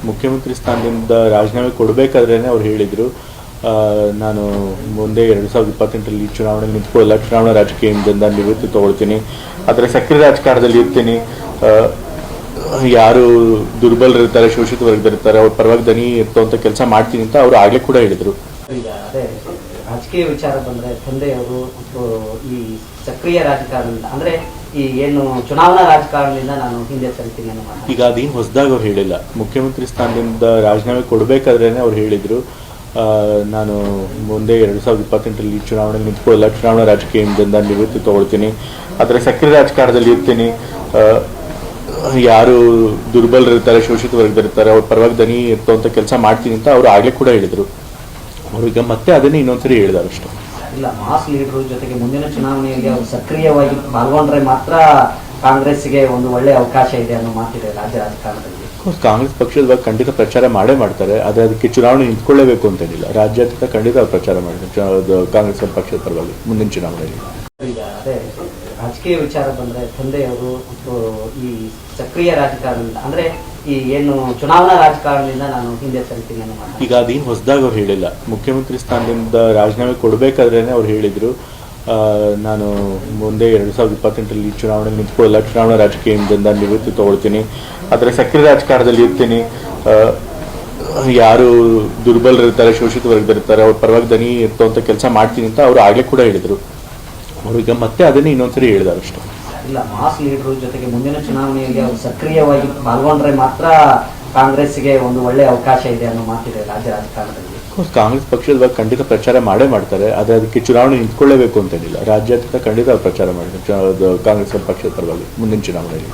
ಮುಖ್ಯಮಂತ್ರಿ ಸ್ಥಾನದಿಂದ ರಾಜೀನಾಮೆ ಕೊಡಬೇಕಾದ್ರೇ ಅವ್ರು ಹೇಳಿದರು ನಾನು ಮುಂದೆ 2028ರಲ್ಲಿ ಚುನಾವಣೆಗೆ ನಿಂತ್ಕೊಳ್ಳಲ್ಲ, ಚುನಾವಣಾ ರಾಜಕೀಯದಿಂದ ನಿವೃತ್ತಿ ತಗೊಳ್ತೀನಿ, ಆದರೆ ಸಕ್ರಿಯ ರಾಜಕಾರಣದಲ್ಲಿ ಇರ್ತೀನಿ, ಯಾರು ದುರ್ಬಲರಿರ್ತಾರೆ, ಶೋಷಿತ ವರ್ಗದಲ್ಲಿರ್ತಾರೆ, ಅವ್ರ ಪರವಾಗಿ ದನಿ ಇರ್ತವಂಥ ಕೆಲಸ ಮಾಡ್ತೀನಿ ಅಂತ ಅವರು ಆಗಲೇ ಕೂಡ ಹೇಳಿದರು. ಈಗ ಅದೇ ರಾಜಕೀಯ ವಿಚಾರ ಬಂದರೆ ತಂದೆಯವರು ಈ ಸಕ್ರಿಯ ರಾಜಕಾರಣದಿಂದ ಅಂದರೆ ಈ ಏನು ಚುನಾವಣಾ ರಾಜಕಾರಣದಿಂದ ನಾನು ಹಿಂದೆ ಸರಿತೀನಿ ಅನ್ನೋ ಮಾತು. ಈಗ ಅದೇನು ಹೊಸದಾಗಿ ಅವ್ರು ಹೇಳಿಲ್ಲ. ಮುಖ್ಯಮಂತ್ರಿ ಸ್ಥಾನದಿಂದ ರಾಜೀನಾಮೆ ಕೊಡಬೇಕಾದ್ರೇ ಅವ್ರು ಹೇಳಿದರು ನಾನು ಮುಂದೆ 2028ರಲ್ಲಿ ಚುನಾವಣೆಗೆ ನಿಂತ್ಕೊಳ್ಳಲ್ಲ, ಚುನಾವಣಾ ರಾಜಕೀಯದಿಂದ ನಿವೃತ್ತಿ ತಗೊಳ್ತೀನಿ, ಆದರೆ ಸಕ್ರಿಯ ರಾಜಕಾರಣದಲ್ಲಿ ಇರ್ತೀನಿ, ಯಾರು ದುರ್ಬಲರಿರ್ತಾರೆ, ಶೋಷಿತ ವರ್ಗದಲ್ಲಿರ್ತಾರೆ, ಅವ್ರ ಪರವಾಗಿ ದನಿ ಇರ್ತವಂಥ ಕೆಲಸ ಮಾಡ್ತೀನಿ ಅಂತ ಅವರು ಆಗಲೇ ಕೂಡ ಹೇಳಿದರು. ಅವ್ರಿಗೆ ಮತ್ತೆ ಅದನ್ನೇ ಇನ್ನೊಂದ್ಸರಿ ಹೇಳಿದಾರೆ ಅಷ್ಟೇ. ಇಲ್ಲ, ಮಾಸ್ ಲೀಡರ್ ಜೊತೆಗೆ ಮುಂದಿನ ಚುನಾವಣೆಯಲ್ಲಿ ಅವರು ಸಕ್ರಿಯವಾಗಿ ಪಾಲ್ಗೊಂಡ್ರೆ ಮಾತ್ರ ಕಾಂಗ್ರೆಸ್ಗೆ ಒಂದು ಒಳ್ಳೆ ಅವಕಾಶ ಇದೆ ಅನ್ನೋ ಮಾತಿದೆ ರಾಜ್ಯ ರಾಜಕಾರಣದಲ್ಲಿ. ಕಾಂಗ್ರೆಸ್ ಪಕ್ಷದ ಬಗ್ಗೆ ಖಂಡಿತ ಪ್ರಚಾರ ಮಾಡೇ ಮಾಡ್ತಾರೆ, ಆದರೆ ಅದಕ್ಕೆ ಚುನಾವಣೆ ನಿಂತ್ಕೊಳ್ಳೇಬೇಕು ಅಂತೇನಿಲ್ಲ. ರಾಜ್ಯಾದ್ಯಂತ ಖಂಡಿತ ಪ್ರಚಾರ ಮಾಡ್ತಾರೆ ಕಾಂಗ್ರೆಸ್ ಪಕ್ಷದ ಪರವಾಗಿ ಮುಂದಿನ ಚುನಾವಣೆಯಲ್ಲಿ. ಈಗ ಅದೇ ರಾಜಕೀಯ ವಿಚಾರ ಬಂದರೆ ತಂದೆಯವರು ಈ ಸಕ್ರಿಯ ರಾಜಕಾರಣದಿಂದ ಅಂದರೆ ಈ ಏನು ಚುನಾವಣಾ ರಾಜಕಾರಣದಿಂದ ನಾನು ಹಿಂದೆ ಸರಿತೀನಿ ಅನ್ನೋ ಮಾತು. ಈಗ ಅದೇನು ಹೊಸದಾಗಿ ಅವ್ರು ಹೇಳಿಲ್ಲ. ಮುಖ್ಯಮಂತ್ರಿ ಸ್ಥಾನದಿಂದ ರಾಜೀನಾಮೆ ಕೊಡಬೇಕಾದ್ರೇ ಅವ್ರು ಹೇಳಿದರು ನಾನು ಮುಂದೆ 2028ರಲ್ಲಿ ಚುನಾವಣೆಗೆ ನಿಂತ್ಕೊಳ್ಳಲ್ಲ, ಚುನಾವಣಾ ರಾಜಕೀಯದಿಂದ ನಿವೃತ್ತಿ ತಗೊಳ್ತೀನಿ, ಆದರೆ ಸಕ್ರಿಯ ರಾಜಕಾರಣದಲ್ಲಿ ಇರ್ತೀನಿ, ಯಾರು ದುರ್ಬಲರಿರ್ತಾರೆ, ಶೋಷಿತ ವರ್ಗದಲ್ಲಿರ್ತಾರೆ, ಅವ್ರ ಪರವಾಗಿ ದನಿ ಇರ್ತವಂಥ ಕೆಲಸ ಮಾಡ್ತೀನಿ ಅಂತ ಅವರು ಆಗಲೇ ಕೂಡ ಹೇಳಿದರು. ಅವ್ರಿಗೆ ಮತ್ತೆ ಅದನ್ನೇ ಇನ್ನೊಂದ್ಸರಿ ಹೇಳಿದಾರೆ ಅಷ್ಟೇ. ಇಲ್ಲ, ಮಾಸ್ ಲೀಡರ್ ಜೊತೆಗೆ ಮುಂದಿನ ಚುನಾವಣೆಯಲ್ಲಿ ಅವರು ಸಕ್ರಿಯವಾಗಿ ಪಾಲ್ಗೊಂಡ್ರೆ ಮಾತ್ರ ಕಾಂಗ್ರೆಸ್ಗೆ ಒಂದು ಒಳ್ಳೆ ಅವಕಾಶ ಇದೆ ಅನ್ನೋ ಮಾತಿದೆ ರಾಜ್ಯ ರಾಜಕಾರಣದಲ್ಲಿ. ಕಾಂಗ್ರೆಸ್ ಪಕ್ಷದ ಬಗ್ಗೆ ಖಂಡಿತ ಪ್ರಚಾರ ಮಾಡೇ ಮಾಡ್ತಾರೆ, ಆದರೆ ಅದಕ್ಕೆ ಚುನಾವಣೆ ನಿಂತ್ಕೊಳ್ಳೇಬೇಕು ಅಂತೇನಿಲ್ಲ. ರಾಜ್ಯಾದ್ಯಂತ ಖಂಡಿತ ಪ್ರಚಾರ ಮಾಡ್ತಾರೆ ಕಾಂಗ್ರೆಸ್ ಪಕ್ಷದ ಪರವಾಗಿ ಮುಂದಿನ ಚುನಾವಣೆಯಲ್ಲಿ.